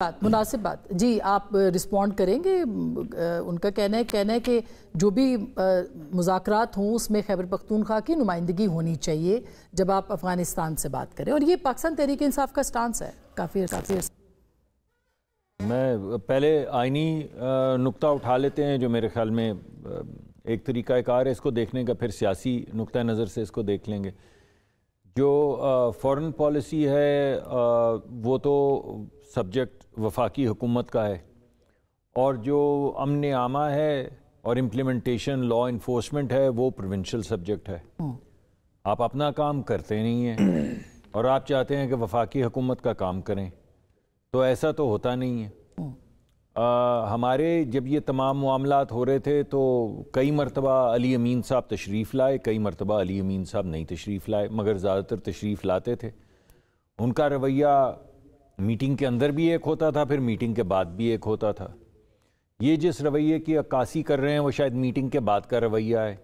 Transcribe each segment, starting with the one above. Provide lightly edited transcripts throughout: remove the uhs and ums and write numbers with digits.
مناسب بات جی آپ رسپونڈ کریں گے. ان کا کہنا ہے کہ جو بھی مذاکرات ہوں اس میں خیبر پختونخوا کی نمائندگی ہونی چاہیے جب آپ افغانستان سے بات کریں, اور یہ پاکستان تحریک انصاف کا سٹانس ہے کافی. میں پہلے آئینی نقطہ اٹھا لیتے ہیں جو میرے خیال میں ایک طریقہ کار ہے اس کو دیکھنے کا, پھر سیاسی نقطہ نظر سے اس کو دیکھ لیں گے. جو فورن پالیسی ہے وہ تو سبجیکٹ وفاقی حکومت کا ہے, اور جو امن عامہ ہے اور امپلیمنٹیشن لا انفورسمنٹ ہے وہ پروونشل سبجیکٹ ہے. آپ اپنا کام کرتے نہیں ہیں اور آپ چاہتے ہیں کہ وفاقی حکومت کا کام کریں, تو ایسا تو ہوتا نہیں ہے. ہمارے جب یہ تمام معاملات ہو رہے تھے تو کئی مرتبہ علی امین صاحب تشریف لائے, کئی مرتبہ علی امین صاحب نہیں تشریف لائے, مگر زیادہ تر تشریف لاتے تھے. ان کا رویہ میٹنگ کے اندر بھی ایک ہوتا تھا, پھر میٹنگ کے بعد بھی ایک ہوتا تھا. یہ جس رویے کی عکاسی کر رہے ہیں وہ شاید میٹنگ کے بعد کا رویہ ہے,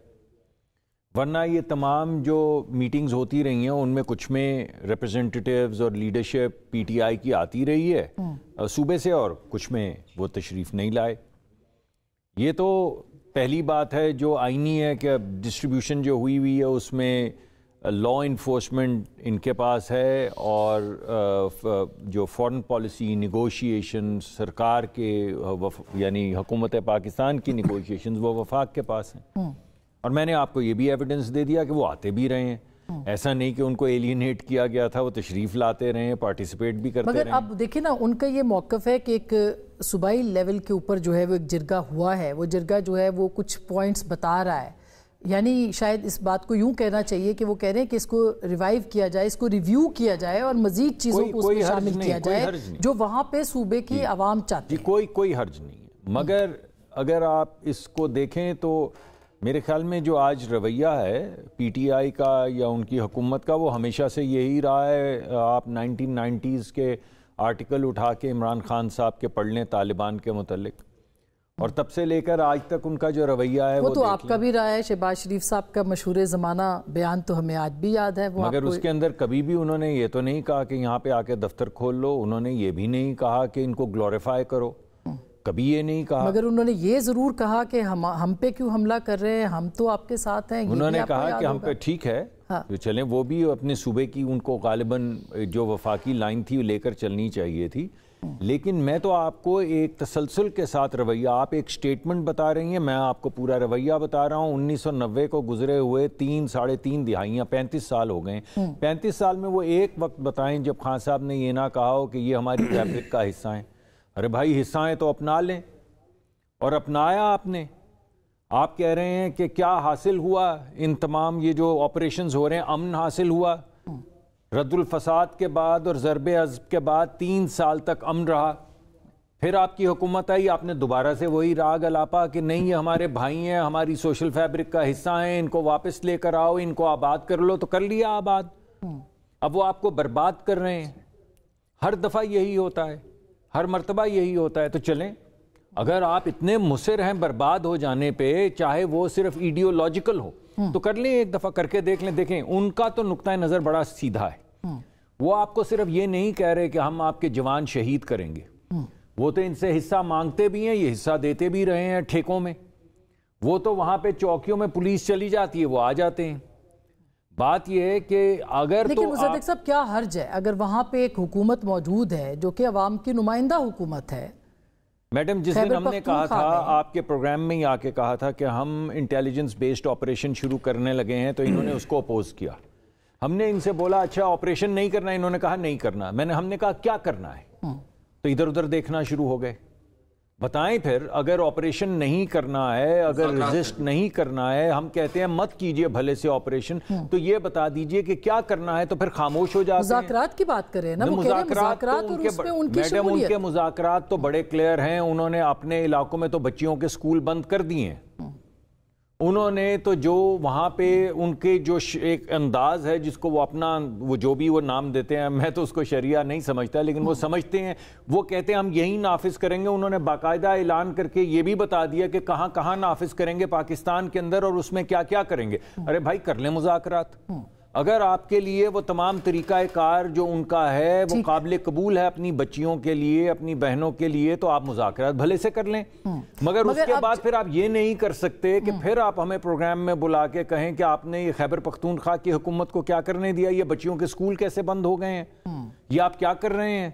ورنہ یہ تمام جو میٹنگز ہوتی رہی ہیں ان میں کچھ میں ریپرزنٹیٹیوز اور لیڈرشپ پی ٹی آئی کی آتی رہی ہے صوبے سے, اور کچھ میں وہ تشریف نہیں لائے. یہ تو پہلی بات ہے جو آئینی ہے کہ ڈسٹریبیوشن جو ہوئی ہے اس میں لا انفورسمنٹ ان کے پاس ہے, اور جو فورن پالیسی نیگوشیشن سرکار کے یعنی حکومت پاکستان کی نیگوشیشنز وہ وفاق کے پاس ہیں. اور میں نے آپ کو یہ بھی ایویڈنس دے دیا کہ وہ آتے بھی رہے ہیں, ایسا نہیں کہ ان کو ایلینیٹ کیا گیا تھا, وہ تشریف لاتے رہے ہیں, پارٹیسپیٹ بھی کرتے رہے ہیں. مگر اب دیکھیں نا ان کا یہ موقف ہے کہ ایک صوبائی لیول کے اوپر جو ہے وہ ایک جرگہ ہوا ہے, وہ جرگہ جو ہے وہ کچھ پوائنٹس بتا رہا ہے, یعنی شاید اس بات کو یوں کہنا چاہیے کہ وہ کہہ رہے ہیں کہ اس کو ریوائیو کیا جائے, اس کو ریویو کیا جائے اور مزید چیزوں کو اس میں شامل کیا جائے جو وہاں پہ صوبے کی عوام چاہتی ہے. کوئی حرج نہیں ہے, مگر اگر آپ اس کو دیکھیں تو میرے خیال میں جو آج رویہ ہے پی ٹی آئی کا یا ان کی حکومت کا وہ ہمیشہ سے یہی رہا ہے. آپ 1990s کے آرٹیکل اٹھا کے عمران خان صاحب کے پڑھ لیں طالبان کے متعلق, اور تب سے لے کر آج تک ان کا جو رویہ ہے وہ تو آپ کا بھی رہا ہے. شہباز شریف صاحب کا مشہور زمانہ بیان تو ہمیں آج بھی یاد ہے. مگر اس کے اندر کبھی بھی انہوں نے یہ تو نہیں کہا کہ یہاں پہ آ کے دفتر کھول لو, انہوں نے یہ بھی نہیں کہا کہ ان کو گلوریفائی کرو, کبھی یہ نہیں کہا. مگر انہوں نے یہ ضرور کہا کہ ہم پہ کیوں حملہ کر رہے ہیں, ہم تو آپ کے ساتھ ہیں. انہوں نے کہا کہ ہم پہ ٹھیک ہے جو چلیں, وہ بھی اپنے صوبے کی ان کو غالباً جو وفاقی لائن تھی وہ لے کر چلنی چاہیے تھی. لیکن میں تو آپ کو ایک تسلسل کے ساتھ رویہ, آپ ایک سٹیٹمنٹ بتا رہی ہیں, میں آپ کو پورا رویہ بتا رہا ہوں. 1990 کو گزرے ہوئے 3-3.5 دہائیاں 35 سال ہو گئے. 35 سال میں وہ ایک وقت بتائیں جب خان صاحب نے یہ نہ کہا ہو کہ یہ ہماری فیبرک کا حصہ ہیں. ارے بھائی حصہ ہیں تو اپنا لیں, اور اپنایا آپ نے. آپ کہہ رہے ہیں کہ کیا حاصل ہوا ان تمام یہ جو آپریشنز ہو رہے ہیں, امن حاصل ہوا. رد الفساد کے بعد اور ضرب عضب کے بعد 3 سال تک امن رہا. پھر آپ کی حکومت آئی, آپ نے دوبارہ سے وہی راگ الاپا کہ نہیں یہ ہمارے بھائی ہیں, ہماری سوشل فیبرک کا حصہ ہیں, ان کو واپس لے کر آؤ, ان کو آباد کر لو. تو کر لیا آباد, اب وہ آپ کو برباد کر رہے ہیں. ہر دفعہ یہی ہوتا ہے, ہر مرتبہ یہی ہوتا ہے. تو چلیں, اگر آپ اتنے مصر ہیں برباد ہو جانے پہ, چاہے وہ صرف ایڈیولوجیکل ہو, تو کر لیں, ایک دفعہ کر کے دیکھ لیں. دیکھیں ان کا تو نقطہ نظر بڑا سیدھا ہے. وہ آپ کو صرف یہ نہیں کہہ رہے کہ ہم آپ کے جوان شہید کریں گے, وہ تو ان سے حصہ مانگتے بھی ہیں, یہ حصہ دیتے بھی رہے ہیں ٹھیکوں میں. وہ تو وہاں پہ چوکیوں میں پولیس چلی جاتی ہے, وہ آ جاتے ہیں. بات یہ ہے کہ اگر لیکن مصدق صاحب کیا حرج ہے اگر وہاں پہ ایک حکومت موجود ہے جو کہ عوام کی نمائندہ حکومت ہے. میڈم جس دن ہم نے کہا تھا, آپ کے پروگرام میں ہی آ کے کہا تھا کہ ہم انٹیلیجنس بیسڈ آپریشن شروع کرنے لگے ہیں, تو انہوں نے اس کو اپوز کیا. ہم نے ان سے بولا اچھا آپریشن نہیں کرنا, انہوں نے کہا نہیں کرنا. ہم نے کہا کیا کرنا ہے, تو ادھر ادھر دیکھنا شروع ہو گئے. بتائیں پھر, اگر آپریشن نہیں کرنا ہے, اگر ریزسٹ نہیں کرنا ہے, ہم کہتے ہیں مت کیجئے بھلے سے آپریشن, تو یہ بتا دیجئے کہ کیا کرنا ہے, تو پھر خاموش ہو جاتے ہیں. مذاکرات کی بات کریں نا, وہ کہہ رہے ہیں مذاکرات اور اس میں ان کی شمولیت. میڈم ان کے مذاکرات تو بڑے کلیئر ہیں, انہوں نے اپنے علاقوں میں تو بچیوں کے سکول بند کر دیے ہیں. انہوں نے تو جو وہاں پہ ان کے جو ایک انداز ہے جس کو وہ اپنا وہ جو بھی وہ نام دیتے ہیں, میں تو اس کو شریعہ نہیں سمجھتا, لیکن وہ سمجھتے ہیں, وہ کہتے ہیں ہم یہی نافذ کریں گے. انہوں نے باقاعدہ اعلان کر کے یہ بھی بتا دیا کہ کہاں کہاں نافذ کریں گے پاکستان کے اندر, اور اس میں کیا کیا کریں گے. ارے بھائی کر لیں مذاکرات, اگر آپ کے لیے وہ تمام طریقہ کار جو ان کا ہے وہ قابل قبول ہے اپنی بچیوں کے لیے، اپنی بہنوں کے لیے، تو آپ مذاکرات بھلے سے کر لیں، مگر اس کے بعد پھر آپ یہ نہیں کر سکتے کہ پھر آپ ہمیں پروگرام میں بلا کے کہیں کہ آپ نے یہ خیبر پختونخوا کی حکومت کو کیا کرنے دیا، یہ بچیوں کے اسکول کیسے بند ہو گئے ہیں، یہ آپ کیا کر رہے ہیں؟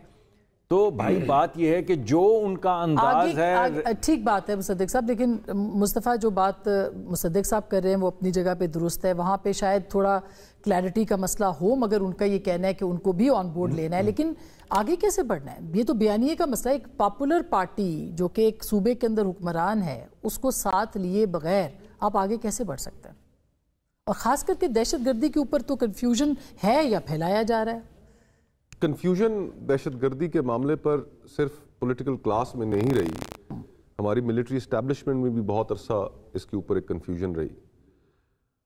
تو بھائی بات یہ ہے کہ جو ان کا انداز ہے، ٹھیک بات ہے مصدق صاحب، لیکن مصطفیٰ جو بات مصدق صاحب کر رہے ہیں وہ اپنی جگہ پہ درست ہے، وہاں پہ شاید تھوڑا کلیئرٹی کا مسئلہ ہو، مگر ان کا یہ کہنا ہے کہ ان کو بھی آن بورڈ لینا ہے، لیکن آگے کیسے بڑھنا ہے؟ یہ تو بیانیے کا مسئلہ ہے۔ ایک پاپولر پارٹی جو کہ ایک صوبے کے اندر حکمران ہے، اس کو ساتھ لیے بغیر آپ آگے کیسے بڑھ سکتے ہیں؟ اور خاص کر کے دہشت گردی کے اوپر تو کنفیوژن ہے یا پھیلایا جا رہا ہے؟ کنفیوژن دہشت گردی کے معاملے پر صرف پولیٹیکل کلاس میں نہیں رہی، ہماری ملٹری اسٹیبلشمنٹ میں بھی بہت عرصہ اس کے اوپر ایک کنفیوژن رہی،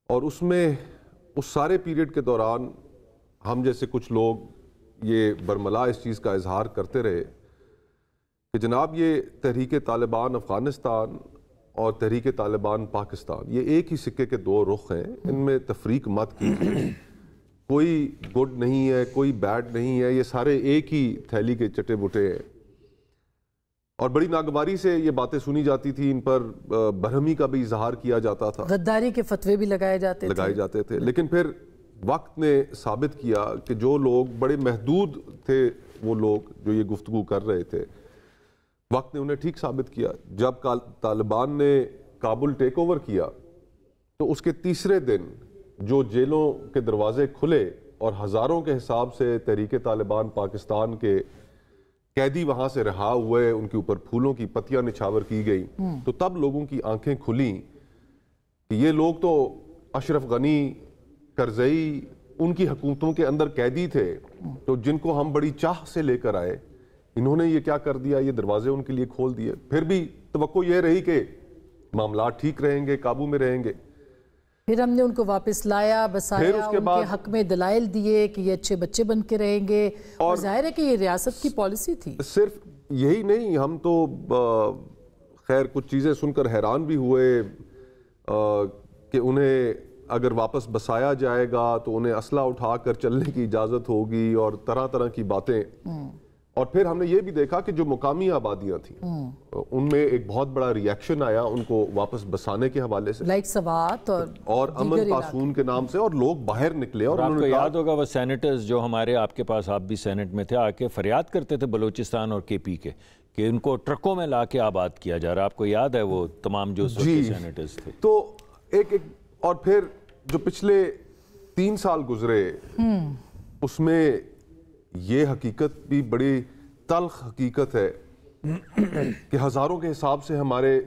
اور اس میں اس سارے پیریڈ کے دوران ہم جیسے کچھ لوگ یہ برملا اس چیز کا اظہار کرتے رہے کہ جناب یہ تحریک طالبان افغانستان اور تحریک طالبان پاکستان یہ ایک ہی سکے کے دو رخ ہیں، ان میں تفریق مت کیجیے، کوئی گڈ نہیں ہے، کوئی بیڈ نہیں ہے، یہ سارے ایک ہی تھیلی کے چٹے بٹے ہیں۔ اور بڑی ناگواری سے یہ باتیں سنی جاتی تھی، ان پر برہمی کا بھی اظہار کیا جاتا تھا، غداری کے فتوے بھی لگائے جاتے تھے، لیکن پھر وقت نے ثابت کیا کہ جو لوگ بڑے محدود تھے، وہ لوگ جو یہ گفتگو کر رہے تھے، وقت نے انہیں ٹھیک ثابت کیا۔ جب طالبان نے کابل ٹیک اوور کیا تو اس کے تیسرے دن جو جیلوں کے دروازے کھلے اور ہزاروں کے حساب سے تحریک طالبان پاکستان کے قیدی وہاں سے رہا ہوئے، ان کے اوپر پھولوں کی پتیاں نچھاور کی گئی، تو تب لوگوں کی آنکھیں کھلیں کہ یہ لوگ تو اشرف غنی، کرزئی، ان کی حکومتوں کے اندر قیدی تھے، تو جن کو ہم بڑی چاہ سے لے کر آئے، انہوں نے یہ کیا کر دیا، یہ دروازے ان کے لیے کھول دیے۔ پھر بھی توقع یہ رہی کہ معاملات ٹھیک رہیں گے، قابو میں رہیں گے، پھر ہم نے ان کو واپس لایا، بسایا، ان کے حق میں دلائل دیے کہ یہ اچھے بچے بن کے رہیں گے، اور ظاہر ہے کہ یہ ریاست کی پالیسی تھی۔ صرف یہی نہیں، ہم تو خیر کچھ چیزیں سن کر حیران بھی ہوئے کہ انہیں اگر واپس بسایا جائے گا تو انہیں اسلحہ اٹھا کر چلنے کی اجازت ہوگی، اور طرح طرح کی باتیں۔ اور پھر ہم نے یہ بھی دیکھا کہ جو مقامی آبادیاں تھیں ان میں ایک بہت بڑا ری ایکشن آیا ان کو واپس بسانے کے حوالے سے، لائٹ سوات اور امن پاسون کے نام سے، اور لوگ باہر نکلے۔ اور آپ کو یاد ہوگا وہ سینیٹرز جو ہمارے آپ کے پاس، آپ بھی سینٹ میں تھے، آ کے فریاد کرتے تھے بلوچستان اور کے پی کے کہ ان کو ٹرکوں میں لا کے آباد کیا جا رہا۔ آپ کو یاد ہے وہ تمام جو سینیٹرز تھے؟ تو ایک اور پھر جو پچھلے 3 سال گزرے اس میں یہ حقیقت بھی بڑی تلخ حقیقت ہے کہ ہزاروں کے حساب سے ہمارے